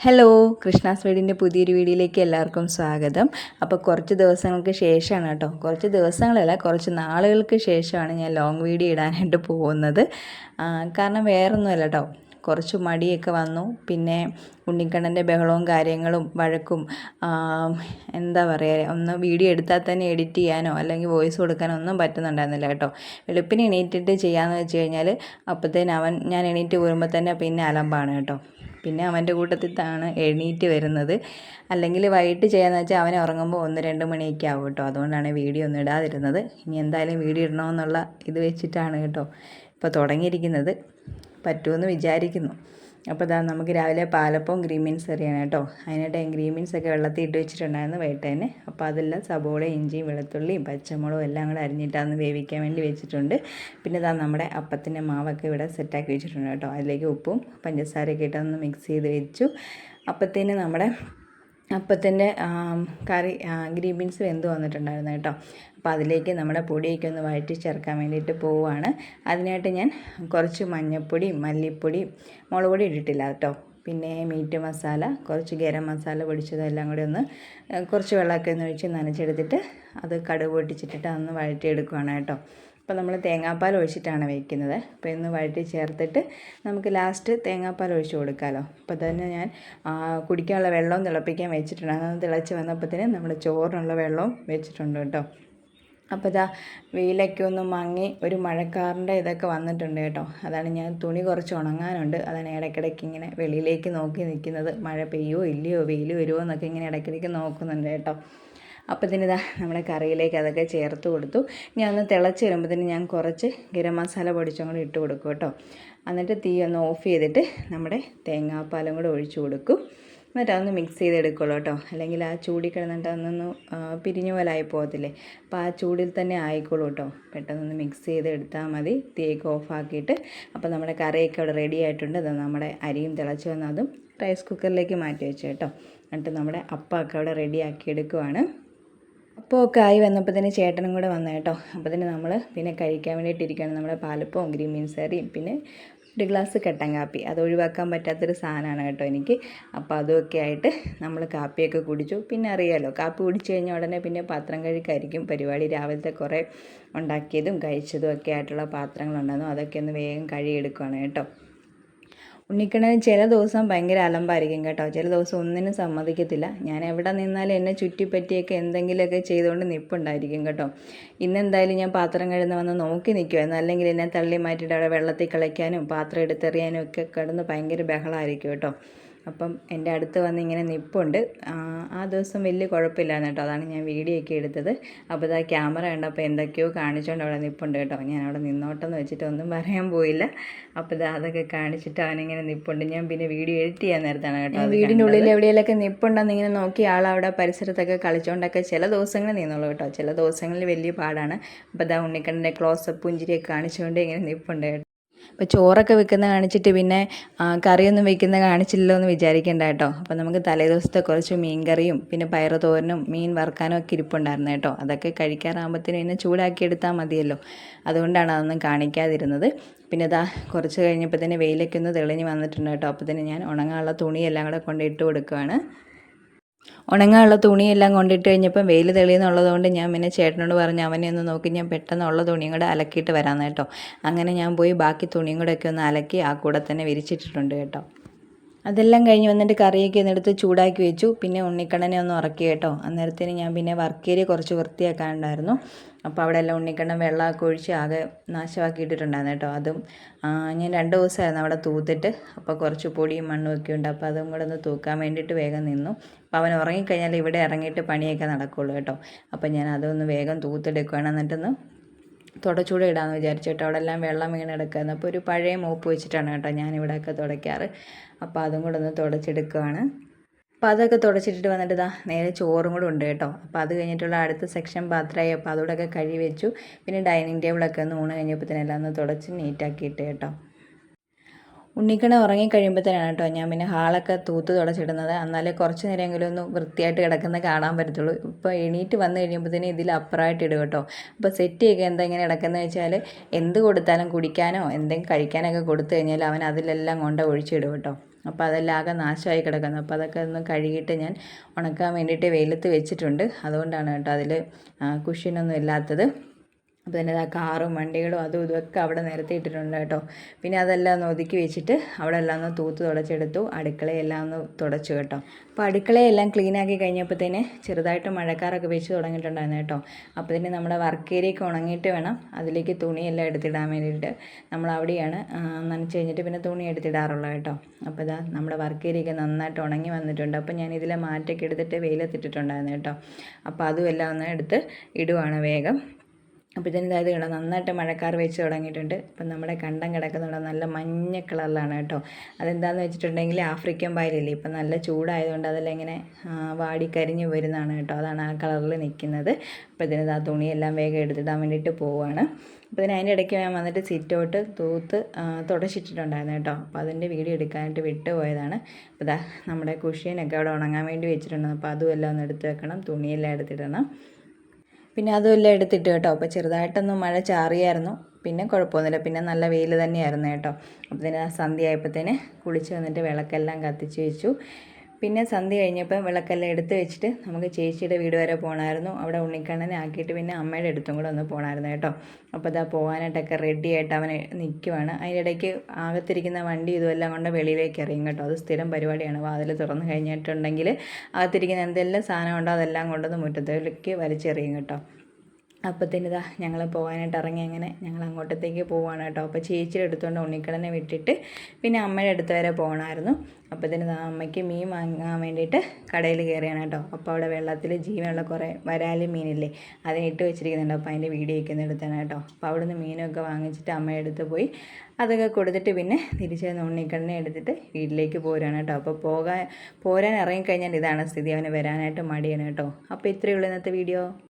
Hello, Krishna's വീടിൻ്റെ പുതിയൊരു വീഡിയോയിലേക്ക് എല്ലാവർക്കും സ്വാഗതം. അപ്പോൾ കുറച്ച് ദിവസങ്ങൾക്ക് ശേഷമാണ് കേട്ടോ, കുറച്ച് ദിവസങ്ങളല്ല കുറച്ച് നാളുകൾക്ക് ശേഷമാണ് ഞാൻ ലോങ് വീഡിയോ ഇടാനായിട്ട് പോകുന്നത്. കാരണം വേറൊന്നുമല്ല കേട്ടോ, കുറച്ച് മടിയൊക്കെ വന്നു. പിന്നെ ഉണ്ണിക്കണ്ണൻ്റെ ബഹളവും കാര്യങ്ങളും വഴക്കും, എന്താ പറയുക, ഒന്ന് വീഡിയോ എടുത്താൽ തന്നെ എഡിറ്റ് ചെയ്യാനോ അല്ലെങ്കിൽ വോയിസ് കൊടുക്കാനോ ഒന്നും പറ്റുന്നുണ്ടായിരുന്നില്ല കേട്ടോ. വെളുപ്പിന് എണീറ്റിട്ട് ചെയ്യാമെന്ന് വെച്ച് കഴിഞ്ഞാൽ അപ്പോഴത്തേന് ഞാൻ എണീറ്റ് പോരുമ്പോൾ തന്നെ പിന്നെ അലമ്പാണ് കേട്ടോ. പിന്നെ അവൻ്റെ കൂട്ടത്തിലാണ് എണീറ്റ് വരുന്നത്. അല്ലെങ്കിൽ വൈകിട്ട് ചെയ്യാമെന്ന് വെച്ചാൽ അവനെ ഉറങ്ങുമ്പോൾ 1-2 മണിയൊക്കെ ആവും കേട്ടോ. അതുകൊണ്ടാണ് വീഡിയോ ഒന്നും ഇടാതിരുന്നത്. ഇനി എന്തായാലും വീഡിയോ ഇടണമെന്നുള്ള ഇത് വെച്ചിട്ടാണ് കേട്ടോ ഇപ്പോൾ തുടങ്ങിയിരിക്കുന്നത്. പറ്റുമെന്ന് വിചാരിക്കുന്നു. അപ്പോൾ ഇതാ നമുക്ക് രാവിലെ പാലപ്പവും ഗ്രീൻ ബീൻസ് കറിയാണ് കേട്ടോ. അതിനായിട്ട് ഗ്രീൻ ബീൻസൊക്കെ വെള്ളത്തിൽ ഇട്ട് വെച്ചിട്ടുണ്ടായിരുന്നു വൈകിട്ടേനെ. അപ്പോൾ അതെല്ലാം സബോള, ഇഞ്ചിയും വെളുത്തുള്ളിയും പച്ചമുളകും എല്ലാം കൂടെ അരിഞ്ഞിട്ടാന്ന് വേവിക്കാൻ വേണ്ടി വെച്ചിട്ടുണ്ട്. പിന്നെ ഇതാ നമ്മുടെ അപ്പത്തിൻ്റെ മാവൊക്കെ ഇവിടെ സെറ്റാക്കി വെച്ചിട്ടുണ്ട് കേട്ടോ. അതിലേക്ക് ഉപ്പും പഞ്ചസാരയൊക്കെ ഇട്ടൊന്ന് മിക്സ് ചെയ്ത് വെച്ചു. അപ്പത്തിന് നമ്മുടെ അപ്പത്തിൻ്റെ കറി ഗ്രീൻ ബീൻസ് വെന്ത് വന്നിട്ടുണ്ടായിരുന്നു കേട്ടോ. അപ്പോൾ അതിലേക്ക് നമ്മുടെ പൊടിയൊക്കെ ഒന്ന് വഴറ്റി ചേർക്കാൻ വേണ്ടിയിട്ട് പോവുകയാണ്. അതിനായിട്ട് ഞാൻ കുറച്ച് മഞ്ഞൾപ്പൊടിയും മല്ലിപ്പൊടിയും മുളക് പൊടി ഇട്ടിട്ടില്ല കേട്ടോ. പിന്നെ മീറ്റ് മസാല, കുറച്ച് ഗരം മസാല പൊടിച്ചതെല്ലാം കൂടി ഒന്ന് കുറച്ച് വെള്ളമൊക്കെ ഒന്ന് ഒഴിച്ച് നനച്ചെടുത്തിട്ട് അത് കടുക് പൊട്ടിച്ചിട്ടിട്ട് അതൊന്ന് വഴറ്റിയെടുക്കുകയാണ് കേട്ടോ. അപ്പോൾ നമ്മൾ തേങ്ങാപ്പാൽ ഒഴിച്ചിട്ടാണ് വയ്ക്കുന്നത്. അപ്പോൾ ഇന്ന് വഴറ്റി ചേർത്തിട്ട് നമുക്ക് ലാസ്റ്റ് തേങ്ങാപ്പാൽ ഒഴിച്ച് കൊടുക്കാമല്ലോ. അപ്പോൾ തന്നെ ഞാൻ കുടിക്കാനുള്ള വെള്ളവും തിളപ്പിക്കാൻ വെച്ചിട്ടുണ്ട്. അത് തിളച്ച് വന്നപ്പോഴത്തേന് നമ്മൾ ചോറിനുള്ള വെള്ളവും വെച്ചിട്ടുണ്ട് കേട്ടോ. അപ്പോൾ ഇതാ വെയിലൊക്കെ ഒന്ന് മങ്ങി ഒരു മഴക്കാറിൻ്റെ ഇതൊക്കെ വന്നിട്ടുണ്ട് കേട്ടോ. അതാണ് ഞാൻ തുണി കുറച്ച് ഉണങ്ങാനുണ്ട്. അതാണ് ഇടയ്ക്കിടയ്ക്ക് ഇങ്ങനെ വെളിയിലേക്ക് നോക്കി നിൽക്കുന്നത്. മഴ പെയ്യോ ഇല്ലയോ, വെയിൽ വരുമോ എന്നൊക്കെ ഇങ്ങനെ ഇടയ്ക്കിടയ്ക്ക് നോക്കുന്നുണ്ട് കേട്ടോ. അപ്പോൾ ഇതിനിതാ നമ്മുടെ കറിയിലേക്ക് അതൊക്കെ ചേർത്ത് കൊടുത്തു. ഞാൻ ഒന്ന് തിളച്ച് വരുമ്പോഴത്തേന് ഞാൻ കുറച്ച് ഗരം മസാല പൊടിച്ചും കൂടി ഇട്ട് കൊടുക്കും കേട്ടോ. എന്നിട്ട് തീ ഒന്ന് ഓഫ് ചെയ്തിട്ട് നമ്മുടെ തേങ്ങാപ്പാലും കൂടെ ഒഴിച്ചു കൊടുക്കും. എന്നിട്ട് അതൊന്ന് മിക്സ് ചെയ്തെടുക്കുള്ളൂ കേട്ടോ. അല്ലെങ്കിൽ ആ ചൂടിൽ കിടന്നിട്ട് അതൊന്ന് പിരിഞ്ഞു പോലായി പോകത്തില്ലേ. അപ്പോൾ ആ ചൂടിൽ തന്നെ ആയിക്കോളൂ കേട്ടോ. പെട്ടെന്നൊന്ന് മിക്സ് ചെയ്തെടുത്താൽ മതി. തീയൊക്കെ ഓഫാക്കിയിട്ട്. അപ്പോൾ നമ്മുടെ കറിയൊക്കെ അവിടെ റെഡി ആയിട്ടുണ്ട്. അത് നമ്മുടെ അരിയും തിളച്ച് വന്ന് അതും റൈസ് കുക്കറിലേക്ക് മാറ്റി വെച്ചു കേട്ടോ. എന്നിട്ട് നമ്മുടെ അപ്പമൊക്കെ അവിടെ റെഡിയാക്കി എടുക്കുവാണ്. അപ്പോൾ ഒക്കെ ആയി വന്നപ്പോൾ തന്നെ ചേട്ടനും കൂടെ വന്നു കേട്ടോ. അപ്പോൾ തന്നെ നമ്മൾ പിന്നെ കഴിക്കാൻ വേണ്ടിയിട്ടിരിക്കുകയാണ്. നമ്മുടെ പാലപ്പവും ഗ്രീൻ ബീൻസ് കറിയും പിന്നെ ഒരു ഗ്ലാസ് കട്ടൻ കാപ്പി. അത് ഒഴിവാക്കാൻ പറ്റാത്തൊരു സാധനമാണ് കേട്ടോ എനിക്ക്. അപ്പോൾ അതൊക്കെ ആയിട്ട് നമ്മൾ കാപ്പിയൊക്കെ കുടിച്ചു. പിന്നെ അറിയാമല്ലോ, കാപ്പി കുടിച്ചു കഴിഞ്ഞാൽ ഉടനെ പിന്നെ പാത്രം കഴുകായിരിക്കും പരിപാടി. രാവിലത്തെ കുറേ ഉണ്ടാക്കിയതും കഴിച്ചതും ഒക്കെ ആയിട്ടുള്ള പാത്രങ്ങളുണ്ടായിരുന്നു. അതൊക്കെ ഒന്ന് വേഗം കഴുകിയെടുക്കുകയാണ് കേട്ടോ. ഉണ്ണിക്കണ്ണന് ചില ദിവസം ഭയങ്കര അലമ്പായിരിക്കും കേട്ടോ. ചില ദിവസം ഒന്നിനും സമ്മതിക്കത്തില്ല. ഞാൻ എവിടെ നിന്നാലും എന്നെ ചുറ്റിപ്പറ്റിയൊക്കെ എന്തെങ്കിലുമൊക്കെ ചെയ്തുകൊണ്ട് നിൽപ്പുണ്ടായിരിക്കും കേട്ടോ. ഇന്നെന്തായാലും ഞാൻ പാത്രം കഴുകുന്ന വന്ന് നോക്കി നിൽക്കുമായിരുന്നു. അല്ലെങ്കിൽ എന്നെ തള്ളി മാറ്റിയിട്ട് അവിടെ വെള്ളത്തിൽ കളിക്കാനും പാത്രം എടുത്തെറിയാനും ഒക്കെ കിടന്ന് ഭയങ്കര ബഹളമായിരിക്കും കേട്ടോ. അപ്പം എൻ്റെ അടുത്ത് വന്ന് ഇങ്ങനെ നിൽപ്പുണ്ട്. ആ ദിവസം വലിയ കുഴപ്പമില്ലായിരുന്നു കേട്ടോ. അതാണ് ഞാൻ വീഡിയോ ഒക്കെ എടുത്തത്. അപ്പോൾ ഇതാ ക്യാമറ കണ്ടപ്പോൾ എന്തൊക്കെയോ കാണിച്ചുകൊണ്ട് അവിടെ നിൽപ്പുണ്ട് കേട്ടോ. ഞാൻ അവിടെ നിന്നോട്ടെന്ന് വെച്ചിട്ട് ഒന്നും പറയാൻ പോയില്ല. അപ്പോൾ ഇതാ അതൊക്കെ കാണിച്ചിട്ട് അവനിങ്ങനെ നിൽപ്പുണ്ട്. ഞാൻ പിന്നെ വീഡിയോ എഡിറ്റ് ചെയ്യാൻ നേരത്താണ് കേട്ടോ. വീടിൻ്റെ ഉള്ളിൽ എവിടെയെങ്കിലൊക്കെ നിൽപ്പുണ്ടെന്ന് ഇങ്ങനെ നോക്കി ആളവിടെ പരിസരത്തൊക്കെ കളിച്ചുകൊണ്ടൊക്കെ ചില ദിവസങ്ങളിൽ നിന്നുള്ളൂ കേട്ടോ. ചില ദിവസങ്ങളിൽ വലിയ പാടാണ്. അപ്പോൾ ഇതാ ഉണ്ണിക്കണ്ണൻ്റെ ക്ലോസപ്പ് പുഞ്ചിരിയൊക്കെ കാണിച്ചുകൊണ്ട് ഇങ്ങനെ നിൽപ്പുണ്ട് കേട്ടോ. അപ്പോൾ ചോറൊക്കെ വെക്കുന്ന കാണിച്ചിട്ട് പിന്നെ കറിയൊന്നും വെക്കുന്ന കാണിച്ചില്ലല്ലോ എന്ന് വിചാരിക്കേണ്ട കേട്ടോ. അപ്പോൾ നമുക്ക് തലേദിവസത്തെ കുറച്ച് മീൻ കറിയും പിന്നെ പയറ് തോരനും മീൻ വറുക്കാനും ഒക്കെ ഇരിപ്പുണ്ടായിരുന്നു കേട്ടോ. അതൊക്കെ കഴിക്കാറാകുമ്പോഴത്തേനും പിന്നെ ചൂടാക്കി എടുത്താൽ മതിയല്ലോ. അതുകൊണ്ടാണ് അതൊന്നും കാണിക്കാതിരുന്നത്. പിന്നെ ഇതാ കുറച്ച് കഴിഞ്ഞപ്പോൾ തന്നെ വെയിലൊക്കെ ഒന്ന് തെളിഞ്ഞ് വന്നിട്ടുണ്ട് കേട്ടോ. അപ്പോൾ തന്നെ ഞാൻ ഉണങ്ങാനുള്ള തുണിയെല്ലാം കൂടെ കൊണ്ട് ഇട്ട് കൊടുക്കുകയാണ്. ഉണങ്ങാനുള്ള തുണിയെല്ലാം കൊണ്ടിട്ട് കഴിഞ്ഞപ്പം വെയിൽ തെളിയുന്നുള്ളത് കൊണ്ട് ഞാൻ പിന്നെ ചേട്ടനോട് പറഞ്ഞ് അവനെ ഒന്ന് നോക്കി ഞാൻ പെട്ടെന്നുള്ള തുണിയും കൂടെ അലക്കിയിട്ട് വരാമെന്ന് കേട്ടോ. അങ്ങനെ ഞാൻ പോയി ബാക്കി തുണിയും കൂടെയൊക്കെ ഒന്ന് അലക്കി ആ കൂടെ തന്നെ വിരിച്ചിട്ടിട്ടുണ്ട് കേട്ടോ. അതെല്ലാം കഴിഞ്ഞ് വന്നിട്ട് കറിയൊക്കെ ഒന്നെടുത്ത് ചൂടാക്കി വെച്ചു. പിന്നെ ഉണ്ണിക്കണ്ണനെ ഒന്ന് ഉറക്കി കേട്ടോ. അന്നേരത്തേന് ഞാൻ പിന്നെ വർക്ക് ഏരിയ കുറച്ച് വൃത്തിയാക്കാനുണ്ടായിരുന്നു. അപ്പോൾ അവിടെ എല്ലാം ഉണ്ണിക്കണ്ണൻ വെള്ളമൊക്കെ ഒഴിച്ച് ആകെ നാശമാക്കി ഇട്ടിട്ടുണ്ടായിരുന്നു കേട്ടോ. അതും ഞാൻ 2 ദിവസമായിരുന്നു അവിടെ തൂത്തിട്ട്. അപ്പോൾ കുറച്ച് പൊടിയും മണ്ണും ഒക്കെ ഉണ്ട്. അപ്പോൾ അതും കൂടെ ഒന്ന് തൂക്കാൻ വേണ്ടിയിട്ട് വേഗം നിന്നു. അപ്പോൾ അവൻ ഉറങ്ങിക്കഴിഞ്ഞാൽ ഇവിടെ ഇറങ്ങിയിട്ട് പണിയൊക്കെ നടക്കുള്ളൂ കേട്ടോ. അപ്പോൾ ഞാൻ അതൊന്ന് വേഗം തൂത്തെടുക്കുകയാണ്. എന്നിട്ടൊന്ന് തുടച്ചൂടെ ഇടാമെന്ന് വിചാരിച്ചു കേട്ടോ. അവിടെ എല്ലാം വെള്ളം വീണെടുക്കുന്നത്. അപ്പോൾ ഒരു പഴയ മോപ്പ് വെച്ചിട്ടാണ് കേട്ടോ ഞാനിവിടെയൊക്കെ തുടയ്ക്കാറ്. അപ്പോൾ അതും കൂടെ ഒന്ന് തുടച്ചെടുക്കുകയാണ്. അപ്പോൾ അതൊക്കെ തുടച്ചിട്ടിട്ട് വന്നിട്ട് ഇതാ നേരെ ചോറും കൂടെ ഉണ്ട് കേട്ടോ. അപ്പോൾ അത് കഴിഞ്ഞിട്ടുള്ള അടുത്ത സെക്ഷൻ പാത്രമായി. അപ്പോൾ അതോടൊക്കെ കഴുകി വെച്ചു. പിന്നെ ഡൈനിങ് ടേബിളൊക്കെ ഒന്ന് ഊണ് കഴിഞ്ഞപ്പോഴത്തേനെല്ലാം ഒന്ന് തുടച്ച് നീറ്റാക്കിയിട്ട് കേട്ടോ. ഉണ്ണിക്കണ്ണൻ ഉറങ്ങിക്കഴിയുമ്പോഴത്തേനാണ് കേട്ടോ ഞാൻ പിന്നെ ഹാളൊക്കെ തൂത്ത് തുടച്ചിടുന്നത്. എന്നാലേ കുറച്ച് നേരമെങ്കിലും ഒന്ന് വൃത്തിയായിട്ട് കിടക്കുന്ന കാണാൻ പറ്റത്തുള്ളൂ. ഇപ്പോൾ എണീറ്റ് വന്നു കഴിയുമ്പോഴത്തേനും ഇതിൽ അപ്പുറമായിട്ട് ഇടും കേട്ടോ. അപ്പോൾ സെറ്റിയൊക്കെ എന്താ ഇങ്ങനെ കിടക്കുന്നത് വെച്ചാൽ എന്ത് കൊടുത്താലും കുടിക്കാനോ എന്തെങ്കിലും കഴിക്കാനൊക്കെ കൊടുത്തു കഴിഞ്ഞാൽ അവൻ അതിലെല്ലാം കൊണ്ട് ഒഴിച്ചിടും കേട്ടോ. അപ്പോൾ അതെല്ലാം ആകെ നാശമായി കിടക്കുന്നത്. അപ്പോൾ അതൊക്കെ ഒന്ന് കഴുകിയിട്ട് ഞാൻ ഉണക്കാൻ വേണ്ടിയിട്ട് വെയിലത്ത് വെച്ചിട്ടുണ്ട്. അതുകൊണ്ടാണ് കേട്ടോ അതിൽ കുഷ്യനൊന്നും ഇല്ലാത്തത്. അപ്പോൾ തന്നെ ആ കാറും വണ്ടികളും അതും ഇതുമൊക്കെ അവിടെ നിരത്തിയിട്ടിട്ടുണ്ട് കേട്ടോ. പിന്നെ അതെല്ലാം ഒന്ന് ഒതുക്കി വെച്ചിട്ട് അവിടെ എല്ലാം ഒന്ന് തൂത്ത് തുടച്ചെടുത്തു. അടുക്കളയെല്ലാം ഒന്ന് തുടച്ചു കേട്ടോ. അപ്പോൾ അടുക്കളയെല്ലാം ക്ലീനാക്കി കഴിഞ്ഞപ്പോഴത്തേന് ചെറുതായിട്ട് മഴക്കാറൊക്കെ വെച്ച് തുടങ്ങിയിട്ടുണ്ടായിരുന്നു കേട്ടോ. അപ്പോൾ തന്നെ നമ്മുടെ വർക്ക് ഏരിയയൊക്കെ ഉണങ്ങിയിട്ട് വേണം അതിലേക്ക് തുണിയെല്ലാം എടുത്തിടാൻ വേണ്ടിയിട്ട്. നമ്മൾ അവിടെയാണ് നനച്ച് കഴിഞ്ഞിട്ട് പിന്നെ തുണി എടുത്തിടാറുള്ളത് കേട്ടോ. അപ്പോൾ ഇതാ നമ്മുടെ വർക്ക് ഏരിയയൊക്കെ നന്നായിട്ട് ഉണങ്ങി വന്നിട്ടുണ്ട്. അപ്പോൾ ഞാൻ ഇതിലെ മാറ്റൊക്കെ എടുത്തിട്ട് വെയിലത്തിട്ടിട്ടുണ്ടായിരുന്നു കേട്ടോ. അപ്പോൾ അതും എല്ലാം ഒന്ന് എടുത്ത് ഇടുവാണ് വേഗം. അപ്പോൾ ഇതിൻ്റെ ഇത് കണ്ടോ നന്നായിട്ട് മഴക്കാർ വെച്ച് തുടങ്ങിയിട്ടുണ്ട്. അപ്പം നമ്മുടെ കണ്ടം കിടക്കുന്നുണ്ട് നല്ല മഞ്ഞ കളറിലാണ് കേട്ടോ. അതെന്താണെന്ന് വെച്ചിട്ടുണ്ടെങ്കിൽ ആഫ്രിക്കൻ പായലില്ലേ ഇപ്പം നല്ല ചൂടായതുകൊണ്ട് അതെല്ലാം ഇങ്ങനെ വാടിക്കരിഞ്ഞ് വരുന്നതാണ് കേട്ടോ. അതാണ് ആ കളറിൽ നിൽക്കുന്നത്. അപ്പോൾ ഇതിന് ആ തുണിയെല്ലാം വേഗം എടുത്തിടാൻ വേണ്ടിയിട്ട് പോവുകയാണ്. അപ്പോൾ ഇതിന് അതിൻ്റെ ഇടയ്ക്ക് ഞാൻ വന്നിട്ട് സിറ്റൗട്ട് തൂത്ത് തുടച്ചിട്ടിട്ടുണ്ടായിരുന്നു കേട്ടോ. അപ്പോൾ അതിൻ്റെ വീഡിയോ എടുക്കാനായിട്ട് വിട്ടുപോയതാണ്. അപ്പോൾ ഇതാ നമ്മുടെ കുഷ്യനൊക്കെ അവിടെ ഉണങ്ങാൻ വേണ്ടി വെച്ചിട്ടുണ്ട്. അപ്പോൾ അതും എല്ലാം ഒന്ന് എടുത്ത് വെക്കണം, തുണിയെല്ലാം എടുത്തിടണം. പിന്നെ അതുമെല്ലാം എടുത്തിട്ട് കേട്ടോ. അപ്പോൾ ചെറുതായിട്ടൊന്ന് മഴ ചാറിയായിരുന്നു, പിന്നെ കുഴപ്പമൊന്നുമില്ല, പിന്നെ നല്ല വെയിൽ തന്നെയായിരുന്നു കേട്ടോ. അപ്പോൾ ഇതിന് സന്ധ്യ ആയപ്പോഴത്തേന് കുളിച്ച് വന്നിട്ട് വിളക്കെല്ലാം കത്തിച്ച് വെച്ചു. പിന്നെ സന്ധ്യ കഴിഞ്ഞപ്പോൾ വിളക്കെല്ലാം എടുത്ത് വെച്ചിട്ട് നമുക്ക് ചേച്ചിയുടെ വീട് വരെ പോകണമായിരുന്നു. അവിടെ ഉണ്ണിക്കണ്ണനെ ആക്കിയിട്ട് പിന്നെ അമ്മയുടെ അടുത്തും കൂടെ ഒന്ന് പോകണമായിരുന്നു കേട്ടോ. അപ്പോൾ ഇതാ പോകാനായിട്ടൊക്കെ റെഡി ആയിട്ട് അവൻ നിൽക്കുവാണ്. അതിനിടയ്ക്ക് അകത്തിരിക്കുന്ന വണ്ടി ഇതുമെല്ലാം കൊണ്ട് വെളിയിലേക്ക് എറിയും കേട്ടോ. അത് സ്ഥിരം പരിപാടിയാണ്. വാതിൽ തുറന്ന് കഴിഞ്ഞിട്ടുണ്ടെങ്കിൽ അകത്തിരിക്കുന്ന എന്തെല്ലാം സാധനം ഉണ്ടോ അതെല്ലാം കൊണ്ടൊന്ന് മുറ്റത്തേക്ക് വലിച്ചെറിയും കേട്ടോ. അപ്പത്തേന് ഇതാ ഞങ്ങൾ പോകാനായിട്ട് ഇറങ്ങി. അങ്ങനെ ഞങ്ങൾ അങ്ങോട്ടത്തേക്ക് പോവുകയാണ് കേട്ടോ. അപ്പോൾ ചേച്ചിയുടെ അടുത്തുകൊണ്ട് ഉണ്ണിക്കണ്ണനെ വിട്ടിട്ട് പിന്നെ അമ്മയുടെ അടുത്ത് വരെ പോകണമായിരുന്നു. അപ്പത്തേന് അമ്മയ്ക്ക് മീൻ വാങ്ങാൻ വേണ്ടിയിട്ട് കടയിൽ കയറിയാണ് കേട്ടോ. അപ്പോൾ അവിടെ വെള്ളത്തിൽ ജീവനുള്ള കുറേ വരാല് മീനില്ലേ അതിന് ഇട്ട് വെച്ചിരിക്കുന്നുണ്ട്. അപ്പോൾ അതിൻ്റെ വീഡിയോ ഒക്കെ എടുത്താണ് കേട്ടോ. അപ്പോൾ അവിടെ നിന്ന് മീനൊക്കെ വാങ്ങിച്ചിട്ട് അമ്മയുടെ അടുത്ത് പോയി അതൊക്കെ കൊടുത്തിട്ട് പിന്നെ തിരിച്ച് ഉണ്ണിക്കണ്ണനെ എടുത്തിട്ട് വീട്ടിലേക്ക് പോരുകയാണ് കേട്ടോ. അപ്പോൾ പോരാൻ ഇറങ്ങിക്കഴിഞ്ഞാൽ ഇതാണ് സ്ഥിതി. അവന് വരാനായിട്ട് മടിയാണ് കേട്ടോ. അപ്പോൾ ഇത്രയേ ഉള്ളൂ ഇന്നത്തെ വീഡിയോ.